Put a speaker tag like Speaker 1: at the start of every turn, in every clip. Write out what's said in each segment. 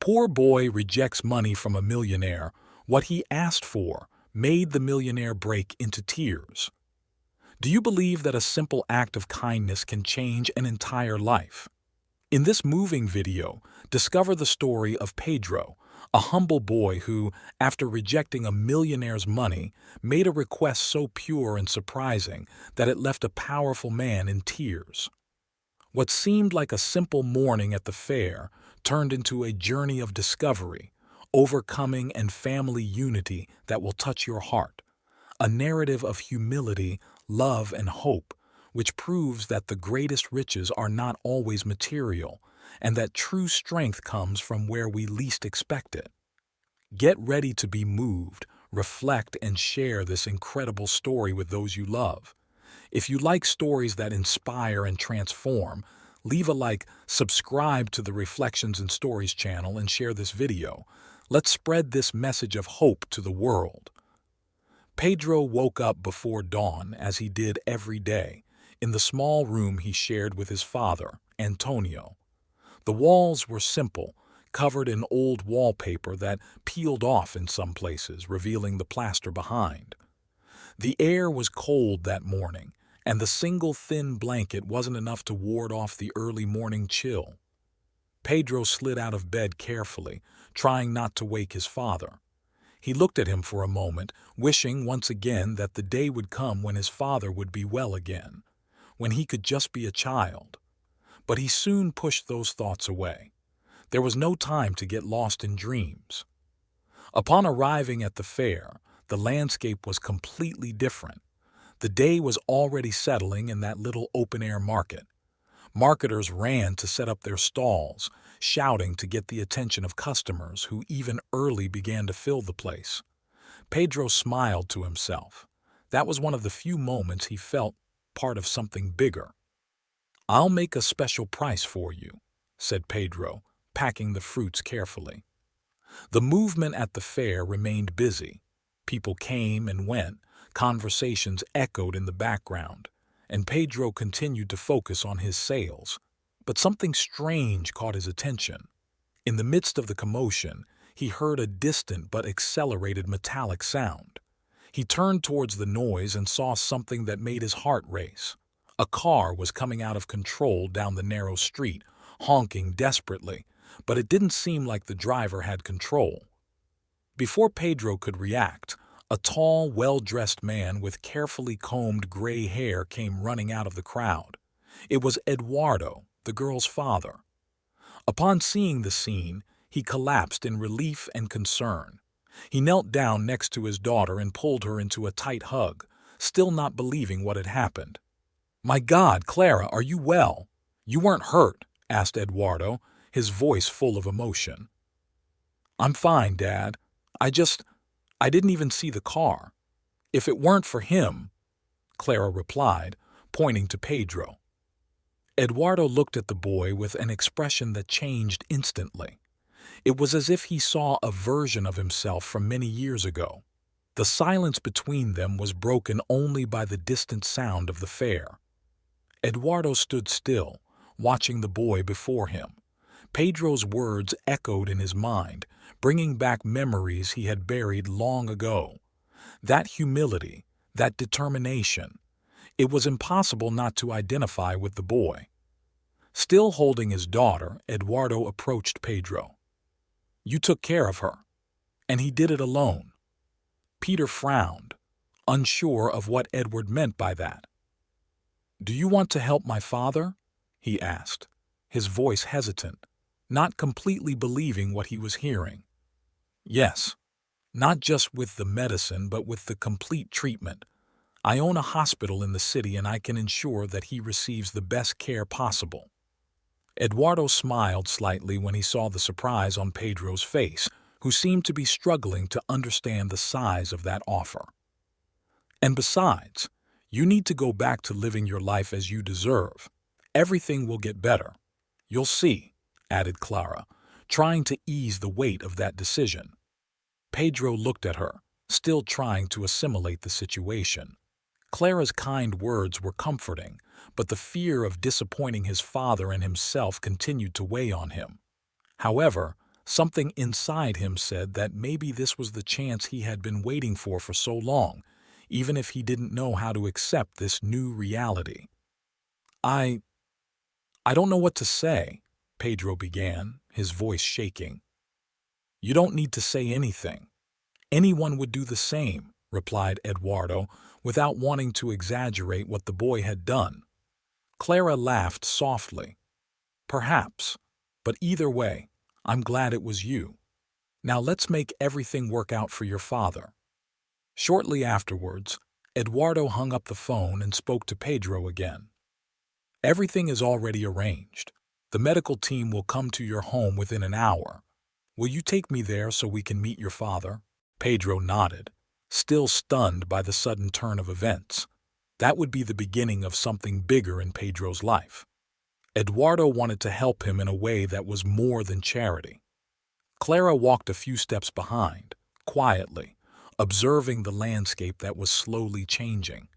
Speaker 1: Poor boy rejects money from a millionaire. What he asked for made the millionaire break into tears. Do you believe that a simple act of kindness can change an entire life? In this moving video, discover the story of Pedro, a humble boy who, after rejecting a millionaire's money, made a request so pure and surprising that it left a powerful man in tears. What seemed like a simple morning at the fair turned into a journey of discovery, overcoming, and family unity that will touch your heart. A narrative of humility, love, and hope, which proves that the greatest riches are not always material, and that true strength comes from where we least expect it. Get ready to be moved, reflect, and share this incredible story with those you love. If you like stories that inspire and transform, leave a like, subscribe to the Reflections and Stories channel, and share this video. Let's spread this message of hope to the world. Pedro woke up before dawn, as he did every day, in the small room he shared with his father, Antonio. The walls were simple, covered in old wallpaper that peeled off in some places, revealing the plaster behind. The air was cold that morning, and the single thin blanket wasn't enough to ward off the early morning chill. Pedro slid out of bed carefully, trying not to wake his father. He looked at him for a moment, wishing once again that the day would come when his father would be well again, when he could just be a child. But he soon pushed those thoughts away. There was no time to get lost in dreams. Upon arriving at the fair, the landscape was completely different. The day was already settling in that little open-air market. Marketers ran to set up their stalls, shouting to get the attention of customers who even early began to fill the place. Pedro smiled to himself. That was one of the few moments he felt part of something bigger. "I'll make a special price for you," said Pedro, packing the fruits carefully. The movement at the fair remained busy. People came and went, conversations echoed in the background, and Pedro continued to focus on his sales. But something strange caught his attention. In the midst of the commotion, he heard a distant but accelerated metallic sound. He turned towards the noise and saw something that made his heart race. A car was coming out of control down the narrow street, honking desperately, but it didn't seem like the driver had control. Before Pedro could react, a tall, well-dressed man with carefully combed gray hair came running out of the crowd. It was Eduardo, the girl's father. Upon seeing the scene, he collapsed in relief and concern. He knelt down next to his daughter and pulled her into a tight hug, still not believing what had happened. "My God, Clara, are you well? You weren't hurt?" asked Eduardo, his voice full of emotion. "I'm fine, Dad. I didn't even see the car. If it weren't for him," Clara replied, pointing to Pedro. Eduardo looked at the boy with an expression that changed instantly. It was as if he saw a version of himself from many years ago. The silence between them was broken only by the distant sound of the fair. Eduardo stood still, watching the boy before him. Pedro's words echoed in his mind, bringing back memories he had buried long ago. That humility, that determination. It was impossible not to identify with the boy. Still holding his daughter, Eduardo approached Pedro. "You took care of her, and he did it alone." Peter frowned, unsure of what Edward meant by that. "Do you want to help my father?" he asked, his voice hesitant, not completely believing what he was hearing. "Yes, not just with the medicine, but with the complete treatment. I own a hospital in the city, and I can ensure that he receives the best care possible." Eduardo smiled slightly when he saw the surprise on Pedro's face, who seemed to be struggling to understand the size of that offer. "And besides, you need to go back to living your life as you deserve. Everything will get better. You'll see," added Clara, trying to ease the weight of that decision. Pedro looked at her, still trying to assimilate the situation. Clara's kind words were comforting, but the fear of disappointing his father and himself continued to weigh on him. However, Something inside him said that maybe this was the chance he had been waiting for so long, even if he didn't know how to accept this new reality. I don't know what to say, Pedro began, his voice shaking. You don't need to say anything. Anyone would do the same, replied Eduardo, without wanting to exaggerate what the boy had done. Clara laughed softly. Perhaps, but either way, I'm glad it was you. Now let's make everything work out for your father. Shortly afterwards, Eduardo hung up the phone and spoke to Pedro again. Everything is already arranged. The medical team will come to your home within an hour. Will you take me there so we can meet your father? Pedro nodded, still stunned by the sudden turn of events. That would be the beginning of something bigger in Pedro's life. Eduardo wanted to help him in a way that was more than charity. Clara walked a few steps behind, quietly, observing the landscape that was slowly changing.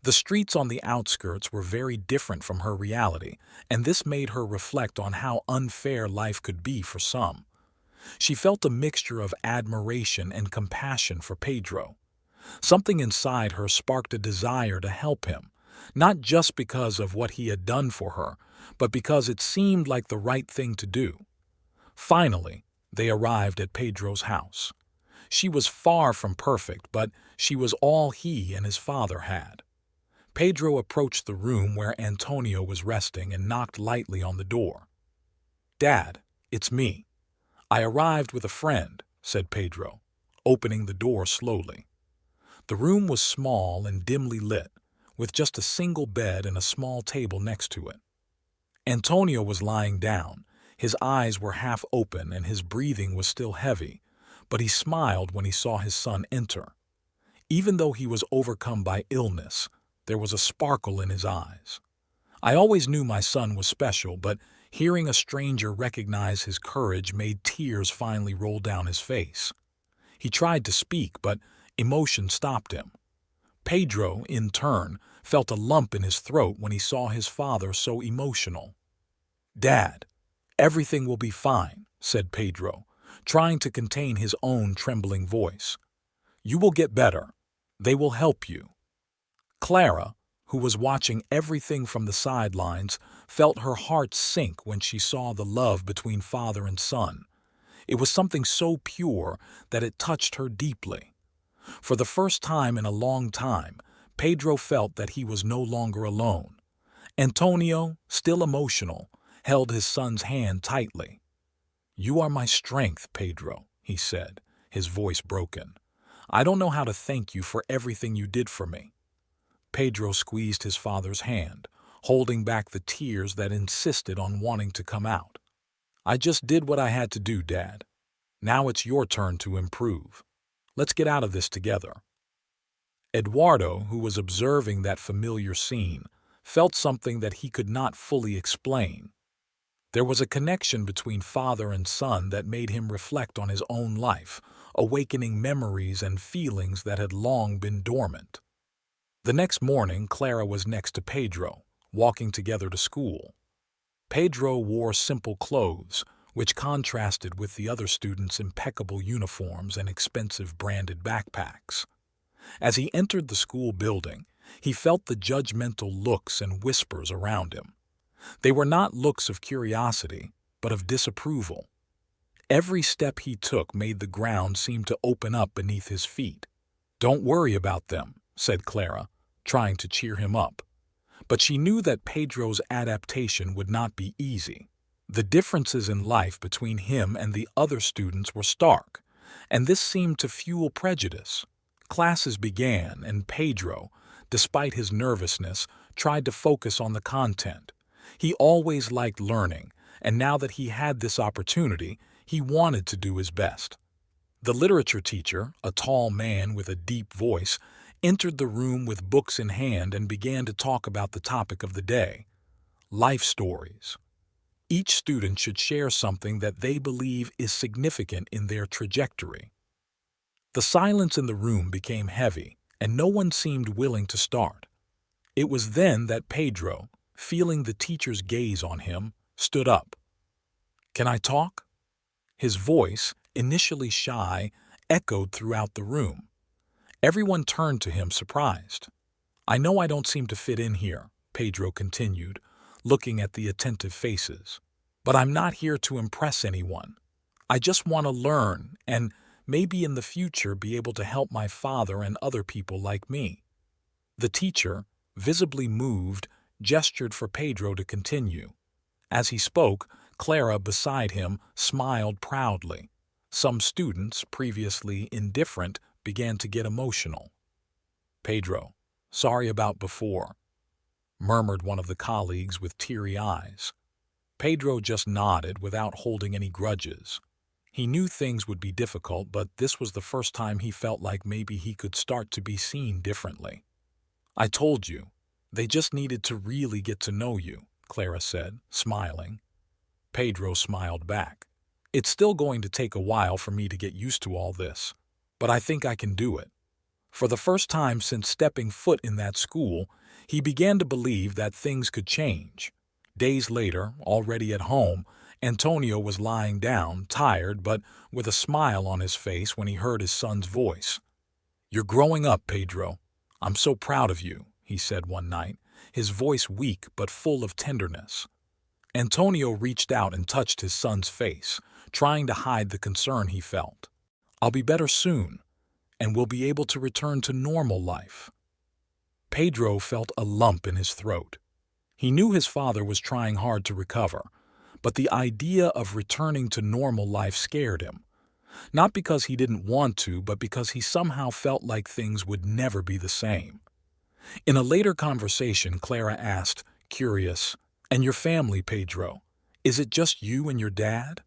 Speaker 1: The streets on the outskirts were very different from her reality, and this made her reflect on how unfair life could be for some. She felt a mixture of admiration and compassion for Pedro. Something inside her sparked a desire to help him, not just because of what he had done for her, but because it seemed like the right thing to do. Finally, they arrived at Pedro's house. She was far from perfect, but she was all he and his father had. Pedro approached the room where Antonio was resting and knocked lightly on the door. "Dad, it's me. I arrived with a friend," said Pedro, opening the door slowly. The room was small and dimly lit, with just a single bed and a small table next to it. Antonio was lying down. His eyes were half open and his breathing was still heavy, but he smiled when he saw his son enter. Even though he was overcome by illness, there was a sparkle in his eyes. I always knew my son was special, but hearing a stranger recognize his courage made tears finally roll down his face. He tried to speak, but emotion stopped him. Pedro, in turn, felt a lump in his throat when he saw his father so emotional. "Dad, everything will be fine," said Pedro, trying to contain his own trembling voice. "You will get better. They will help you." Clara, who was watching everything from the sidelines, felt her heart sink when she saw the love between father and son. It was something so pure that it touched her deeply. For the first time in a long time, Pedro felt that he was no longer alone. Antonio, still emotional, held his son's hand tightly. "You are my strength, Pedro," he said, his voice broken. "I don't know how to thank you for everything you did for me." Pedro squeezed his father's hand, holding back the tears that insisted on wanting to come out. "I just did what I had to do, Dad. Now it's your turn to improve. Let's get out of this together." Eduardo, who was observing that familiar scene, felt something that he could not fully explain. There was a connection between father and son that made him reflect on his own life, awakening memories and feelings that had long been dormant. The next morning, Clara was next to Pedro, walking together to school. Pedro wore simple clothes, which contrasted with the other students' impeccable uniforms and expensive branded backpacks. As he entered the school building, he felt the judgmental looks and whispers around him. They were not looks of curiosity, but of disapproval. Every step he took made the ground seem to open up beneath his feet. "Don't worry about them," said Clara, trying to cheer him up. But she knew that Pedro's adaptation would not be easy. The differences in life between him and the other students were stark, and this seemed to fuel prejudice. Classes began, and Pedro, despite his nervousness, tried to focus on the content. He always liked learning, and now that he had this opportunity, he wanted to do his best. The literature teacher, a tall man with a deep voice, entered the room with books in hand and began to talk about the topic of the day: life stories. Each student should share something that they believe is significant in their trajectory. The silence in the room became heavy, and no one seemed willing to start. It was then that Pedro, feeling the teacher's gaze on him, stood up. "Can I talk?" His voice, initially shy, echoed throughout the room. Everyone turned to him surprised. "I know I don't seem to fit in here," Pedro continued, looking at the attentive faces. "But I'm not here to impress anyone. I just want to learn and maybe in the future be able to help my father and other people like me." The teacher, visibly moved, gestured for Pedro to continue. As he spoke, Clara beside him smiled proudly. Some students, previously indifferent, began to get emotional. "Pedro, sorry about before," murmured one of the colleagues with teary eyes. Pedro just nodded without holding any grudges. He knew things would be difficult, but this was the first time he felt like maybe he could start to be seen differently. "I told you, they just needed to really get to know you," Clara said, smiling. Pedro smiled back. "It's still going to take a while for me to get used to all this, but I think I can do it." For the first time since stepping foot in that school, he began to believe that things could change. Days later, already at home, Antonio was lying down, tired but with a smile on his face when he heard his son's voice. "You're growing up, Pedro. I'm so proud of you," he said one night, his voice weak but full of tenderness. Antonio reached out and touched his son's face, trying to hide the concern he felt. "I'll be better soon, and we'll be able to return to normal life." Pedro felt a lump in his throat. He knew his father was trying hard to recover, but the idea of returning to normal life scared him. Not because he didn't want to, but because he somehow felt like things would never be the same. In a later conversation, Clara asked, curious, "And your family, Pedro? Is it just you and your dad?"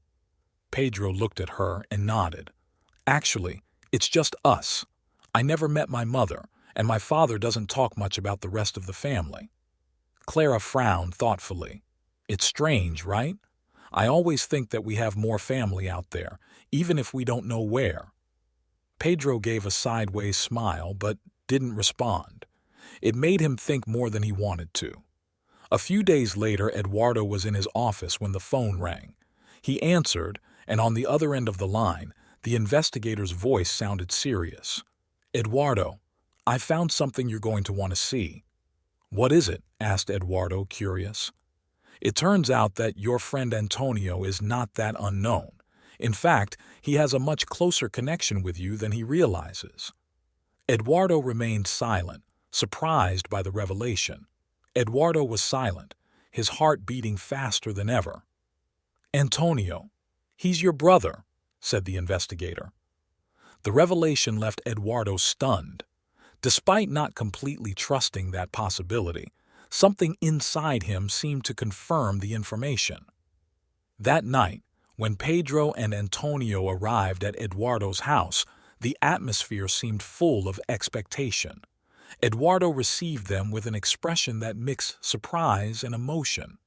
Speaker 1: Pedro looked at her and nodded. "Actually, it's just us. I never met my mother, and my father doesn't talk much about the rest of the family." Clara frowned thoughtfully. "It's strange, right? I always think that we have more family out there, even if we don't know where." Pedro gave a sideways smile, but didn't respond. It made him think more than he wanted to. A few days later, Eduardo was in his office when the phone rang. He answered, and on the other end of the line, the investigator's voice sounded serious. "Eduardo, I found something you're going to want to see." "What is it?" asked Eduardo, curious. "It turns out that your friend Antonio is not that unknown. In fact, he has a much closer connection with you than he realizes." Eduardo remained silent, surprised by the revelation. Eduardo was silent, his heart beating faster than ever. "Antonio, he's your brother," said the investigator. The revelation left Eduardo stunned. Despite not completely trusting that possibility, something inside him seemed to confirm the information. That night, when Pedro and Antonio arrived at Eduardo's house, the atmosphere seemed full of expectation. Eduardo received them with an expression that mixed surprise and emotion.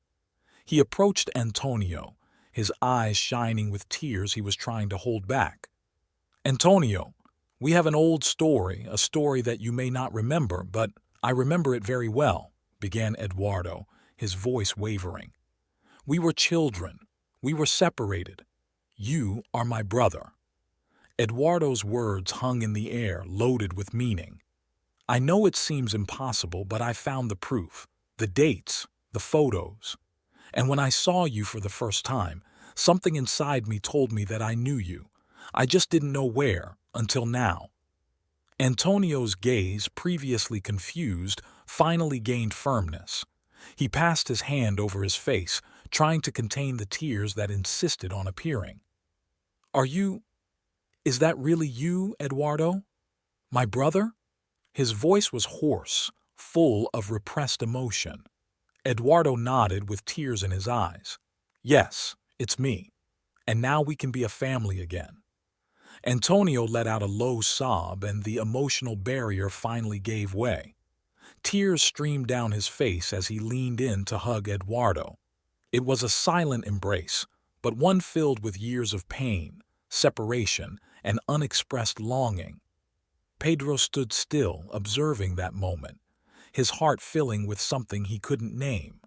Speaker 1: He approached Antonio, his eyes shining with tears he was trying to hold back. "Antonio, we have an old story, a story that you may not remember, but I remember it very well," began Eduardo, his voice wavering. "We were children. We were separated. You are my brother." Eduardo's words hung in the air, loaded with meaning. "I know it seems impossible, but I found the proof, the dates, the photos. And when I saw you for the first time, something inside me told me that I knew you. I just didn't know where, until now." Antonio's gaze, previously confused, finally gained firmness. He passed his hand over his face, trying to contain the tears that insisted on appearing. Is that really you, Eduardo? My brother?" His voice was hoarse, full of repressed emotion. Eduardo nodded with tears in his eyes. "Yes, it's me. And now we can be a family again." Antonio let out a low sob, and the emotional barrier finally gave way. Tears streamed down his face as he leaned in to hug Eduardo. It was a silent embrace, but one filled with years of pain, separation, and unexpressed longing. Pedro stood still, observing that moment, his heart filling with something he couldn't name.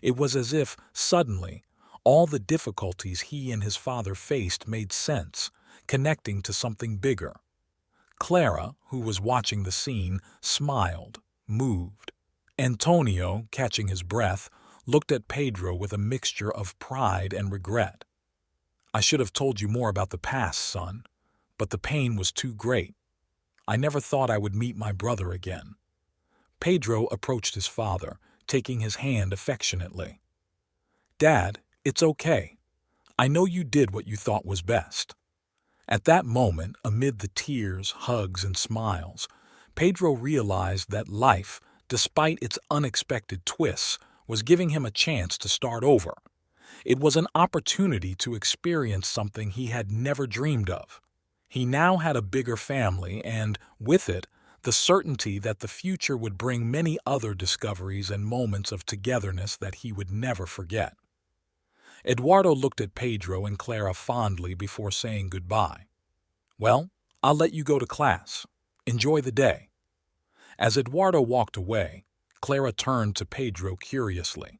Speaker 1: It was as if, suddenly, All the difficulties he and his father faced made sense, connecting to something bigger. Clara, who was watching the scene, smiled, moved. Antonio, catching his breath, looked at Pedro with a mixture of pride and regret. I should have told you more about the past, son, but the pain was too great. I never thought I would meet my brother again. Pedro approached his father, taking his hand affectionately. Dad, it's okay. I know you did what you thought was best. At that moment, amid the tears, hugs, and smiles, Pedro realized that life, despite its unexpected twists, was giving him a chance to start over. It was an opportunity to experience something he had never dreamed of. He now had a bigger family and, with it, the certainty that the future would bring many other discoveries and moments of togetherness that he would never forget. Eduardo looked at Pedro and Clara fondly before saying goodbye. Well, I'll let you go to class. Enjoy the day. As Eduardo walked away, Clara turned to Pedro curiously.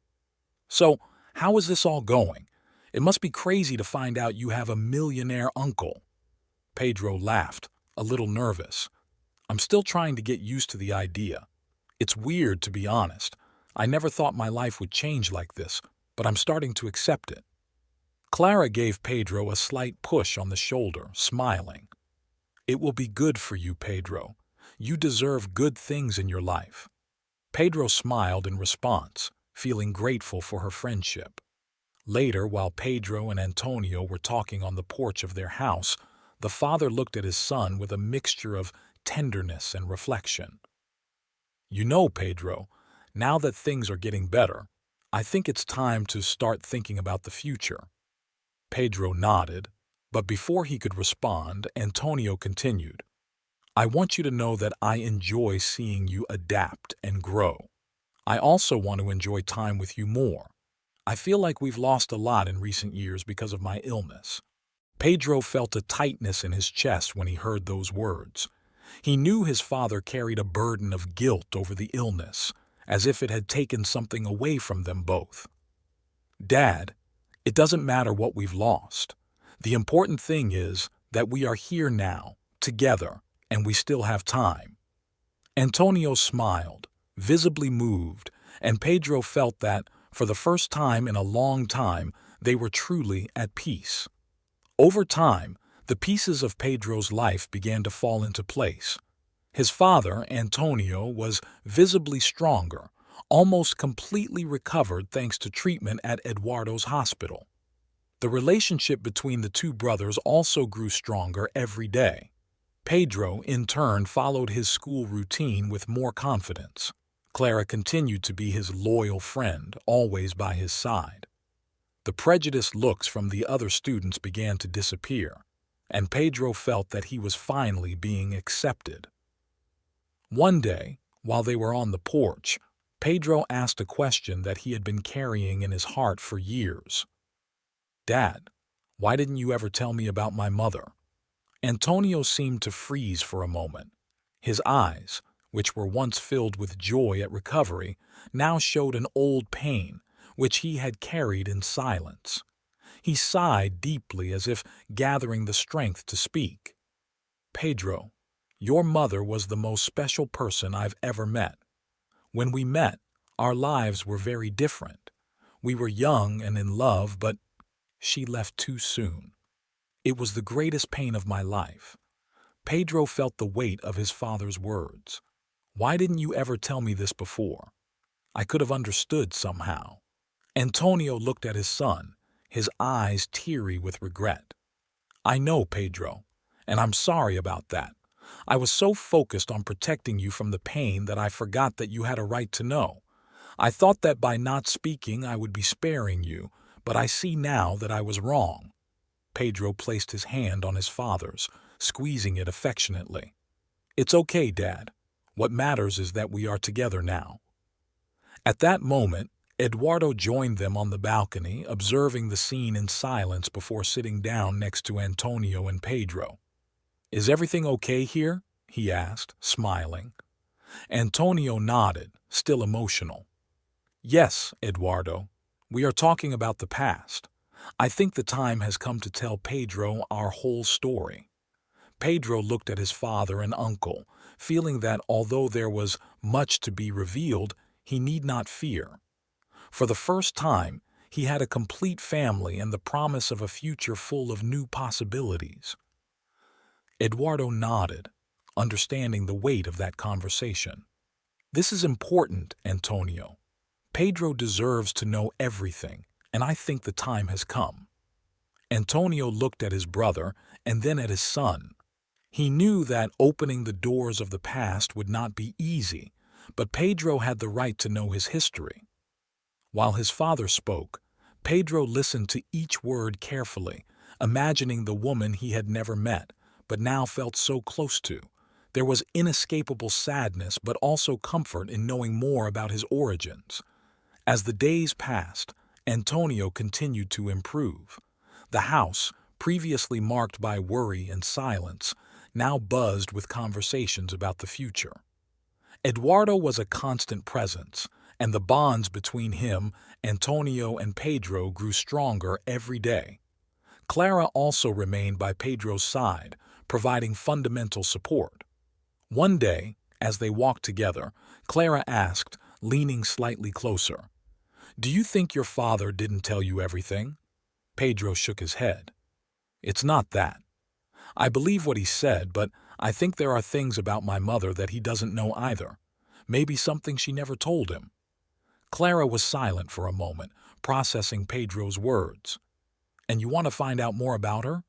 Speaker 1: So, how is this all going? It must be crazy to find out you have a millionaire uncle. Pedro laughed, a little nervous. I'm still trying to get used to the idea. It's weird, to be honest. I never thought my life would change like this, but I'm starting to accept it. Clara gave Pedro a slight push on the shoulder, smiling. It will be good for you, Pedro. You deserve good things in your life. Pedro smiled in response, feeling grateful for her friendship. Later, while Pedro and Antonio were talking on the porch of their house, the father looked at his son with a mixture of tenderness and reflection. You know, Pedro, now that things are getting better, I think it's time to start thinking about the future. Pedro nodded, but before he could respond, Antonio continued. I want you to know that I enjoy seeing you adapt and grow. I also want to enjoy time with you more. I feel like we've lost a lot in recent years because of my illness. Pedro felt a tightness in his chest when he heard those words. He knew his father carried a burden of guilt over the illness, as if it had taken something away from them both. Dad, it doesn't matter what we've lost. The important thing is that we are here now, together, and we still have time. Antonio smiled, visibly moved, and Pedro felt that, for the first time in a long time, they were truly at peace. Over time, the pieces of Pedro's life began to fall into place. His father, Antonio, was visibly stronger, almost completely recovered thanks to treatment at Eduardo's hospital. The relationship between the two brothers also grew stronger every day. Pedro, in turn, followed his school routine with more confidence. Clara continued to be his loyal friend, always by his side. The prejudiced looks from the other students began to disappear, and Pedro felt that he was finally being accepted. One day, while they were on the porch, Pedro asked a question that he had been carrying in his heart for years. Dad, why didn't you ever tell me about my mother? Antonio seemed to freeze for a moment. His eyes, which were once filled with joy at recovery, now showed an old pain, which he had carried in silence. He sighed deeply as if gathering the strength to speak. Pedro, your mother was the most special person I've ever met. When we met, our lives were very different. We were young and in love, but she left too soon. It was the greatest pain of my life. Pedro felt the weight of his father's words. Why didn't you ever tell me this before? I could have understood somehow. Antonio looked at his son, his eyes teary with regret. I know, Pedro, and I'm sorry about that. I was so focused on protecting you from the pain that I forgot that you had a right to know. I thought that by not speaking I would be sparing you, but I see now that I was wrong. Pedro placed his hand on his father's, squeezing it affectionately. It's okay, Dad. What matters is that we are together now. At that moment, Eduardo joined them on the balcony, observing the scene in silence before sitting down next to Antonio and Pedro. Is everything okay here? He asked, smiling. Antonio nodded, still emotional. Yes, Eduardo. We are talking about the past. I think the time has come to tell Pedro our whole story. Pedro looked at his father and uncle, feeling that although there was much to be revealed, he need not fear. For the first time, he had a complete family and the promise of a future full of new possibilities. Eduardo nodded, understanding the weight of that conversation. This is important, Antonio. Pedro deserves to know everything, and I think the time has come. Antonio looked at his brother and then at his son. He knew that opening the doors of the past would not be easy, but Pedro had the right to know his history. While his father spoke, Pedro listened to each word carefully, imagining the woman he had never met, but now felt so close to. There was inescapable sadness, but also comfort in knowing more about his origins. As the days passed, Antonio continued to improve. The house, previously marked by worry and silence, now buzzed with conversations about the future. Eduardo was a constant presence, and the bonds between him, Antonio, and Pedro grew stronger every day. Clara also remained by Pedro's side, providing fundamental support. One day, as they walked together, Clara asked, leaning slightly closer, "Do you think your father didn't tell you everything?" Pedro shook his head. "It's not that. I believe what he said, but I think there are things about my mother that he doesn't know either. Maybe something she never told him." Clara was silent for a moment, processing Pedro's words. "And you want to find out more about her?"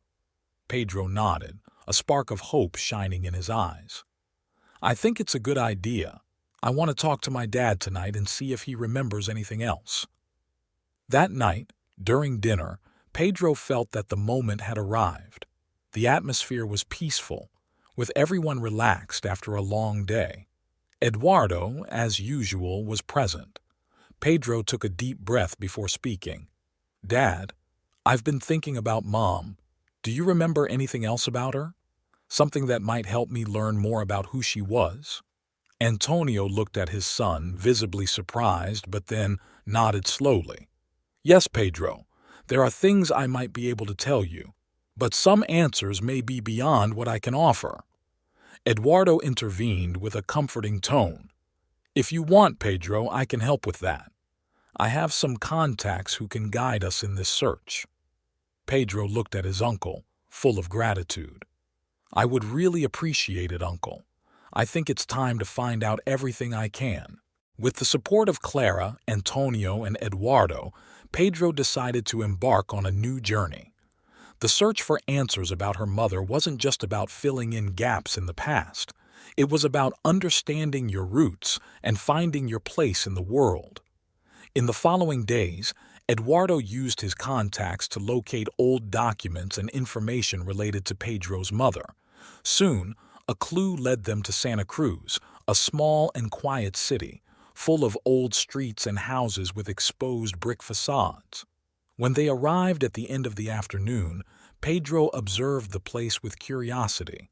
Speaker 1: Pedro nodded, a spark of hope shining in his eyes. "I think it's a good idea. I want to talk to my dad tonight and see if he remembers anything else." That night, during dinner, Pedro felt that the moment had arrived. The atmosphere was peaceful, with everyone relaxed after a long day. Eduardo, as usual, was present. Pedro took a deep breath before speaking. "Dad, I've been thinking about Mom. Do you remember anything else about her? Something that might help me learn more about who she was?" Antonio looked at his son, visibly surprised, but then nodded slowly. "Yes, Pedro, there are things I might be able to tell you, but some answers may be beyond what I can offer." Eduardo intervened with a comforting tone. "If you want, Pedro, I can help with that. I have some contacts who can guide us in this search." Pedro looked at his uncle, full of gratitude. "I would really appreciate it, Uncle. I think it's time to find out everything I can." With the support of Clara, Antonio, and Eduardo, Pedro decided to embark on a new journey. The search for answers about her mother wasn't just about filling in gaps in the past. It was about understanding your roots and finding your place in the world. In the following days, Eduardo used his contacts to locate old documents and information related to Pedro's mother. Soon, a clue led them to Santa Cruz, a small and quiet city, full of old streets and houses with exposed brick facades. When they arrived at the end of the afternoon, Pedro observed the place with curiosity.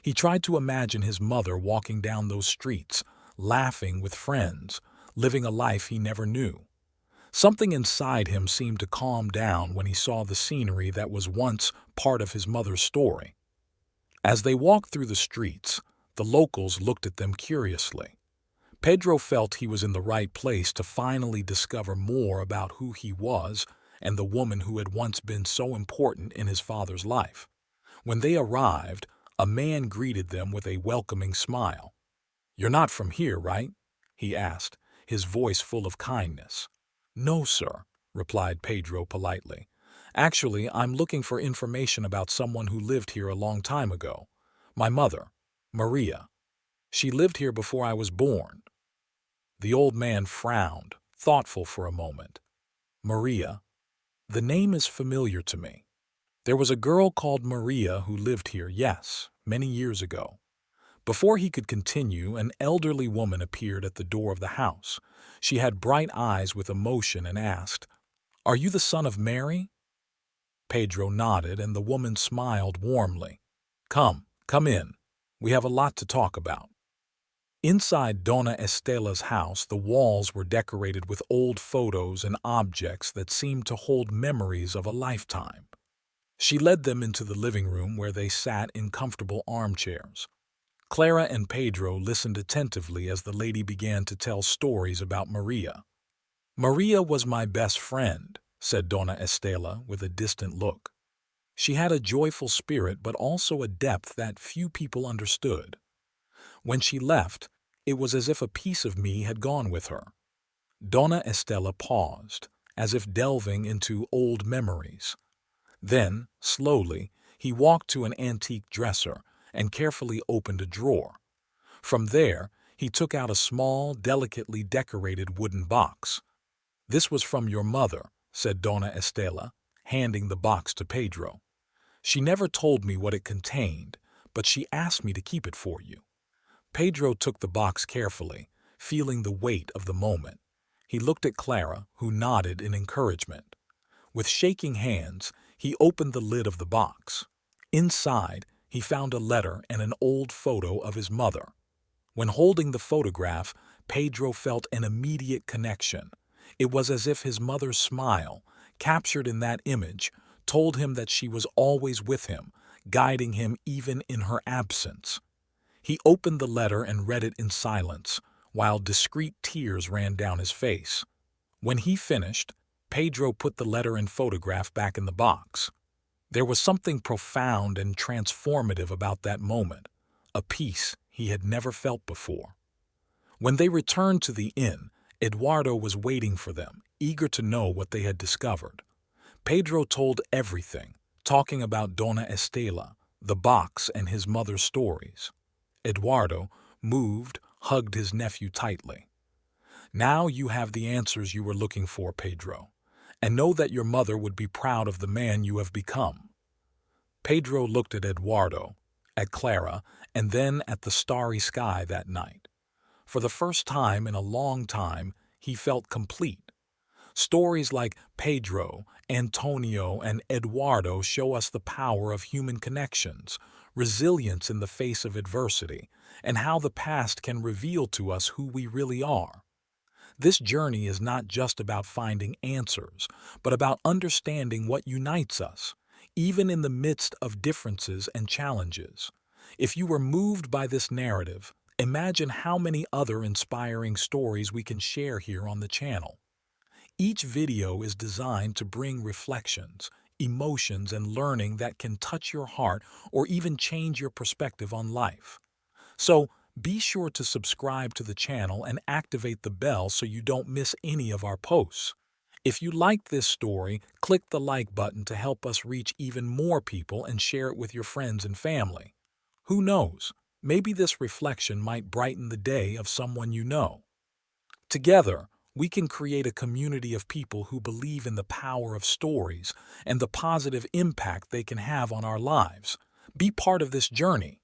Speaker 1: He tried to imagine his mother walking down those streets, laughing with friends, living a life he never knew. Something inside him seemed to calm down when he saw the scenery that was once part of his mother's story. As they walked through the streets, the locals looked at them curiously. Pedro felt he was in the right place to finally discover more about who he was and the woman who had once been so important in his father's life. When they arrived, a man greeted them with a welcoming smile. "You're not from here, right?" he asked, his voice full of kindness. "No, sir," replied Pedro politely. "Actually, I'm looking for information about someone who lived here a long time ago. My mother, Maria. She lived here before I was born." The old man frowned, thoughtful for a moment. "Maria? The name is familiar to me. There was a girl called Maria who lived here, yes, many years ago." Before he could continue, an elderly woman appeared at the door of the house. She had bright eyes with emotion and asked, "Are you the son of Mary?" Pedro nodded, and the woman smiled warmly. Come in. We have a lot to talk about." Inside Dona Estela's house, the walls were decorated with old photos and objects that seemed to hold memories of a lifetime. She led them into the living room where they sat in comfortable armchairs. Clara and Pedro listened attentively as the lady began to tell stories about Maria. "Maria was my best friend," said Dona Estela with a distant look. "She had a joyful spirit but also a depth that few people understood. When she left, it was as if a piece of me had gone with her." Dona Estela paused, as if delving into old memories. Then, slowly, he walked to an antique dresser and carefully opened a drawer. From there, he took out a small, delicately decorated wooden box. "This was from your mother," said Dona Estela, handing the box to Pedro. "She never told me what it contained, but she asked me to keep it for you." Pedro took the box carefully, feeling the weight of the moment. He looked at Clara, who nodded in encouragement. With shaking hands, he opened the lid of the box. Inside, he found a letter and an old photo of his mother. When holding the photograph, Pedro felt an immediate connection. It was as if his mother's smile, captured in that image, told him that she was always with him, guiding him even in her absence. He opened the letter and read it in silence, while discreet tears ran down his face. When he finished, Pedro put the letter and photograph back in the box. There was something profound and transformative about that moment, a peace he had never felt before. When they returned to the inn, Eduardo was waiting for them, eager to know what they had discovered. Pedro told everything, talking about Dona Estela, the box, and his mother's stories. Eduardo, moved, hugged his nephew tightly. "Now you have the answers you were looking for, Pedro, and know that your mother would be proud of the man you have become." Pedro looked at Eduardo, at Clara, and then at the starry sky that night. For the first time in a long time, he felt complete. Stories like Pedro, Antonio, and Eduardo show us the power of human connections, resilience in the face of adversity, and how the past can reveal to us who we really are. This journey is not just about finding answers, but about understanding what unites us, even in the midst of differences and challenges. If you were moved by this narrative, imagine how many other inspiring stories we can share here on the channel. Each video is designed to bring reflections, emotions, and learning that can touch your heart or even change your perspective on life. So, be sure to subscribe to the channel and activate the bell so you don't miss any of our posts. If you liked this story, click the like button to help us reach even more people and share it with your friends and family. Who knows, maybe this reflection might brighten the day of someone you know. Together, we can create a community of people who believe in the power of stories and the positive impact they can have on our lives. Be part of this journey.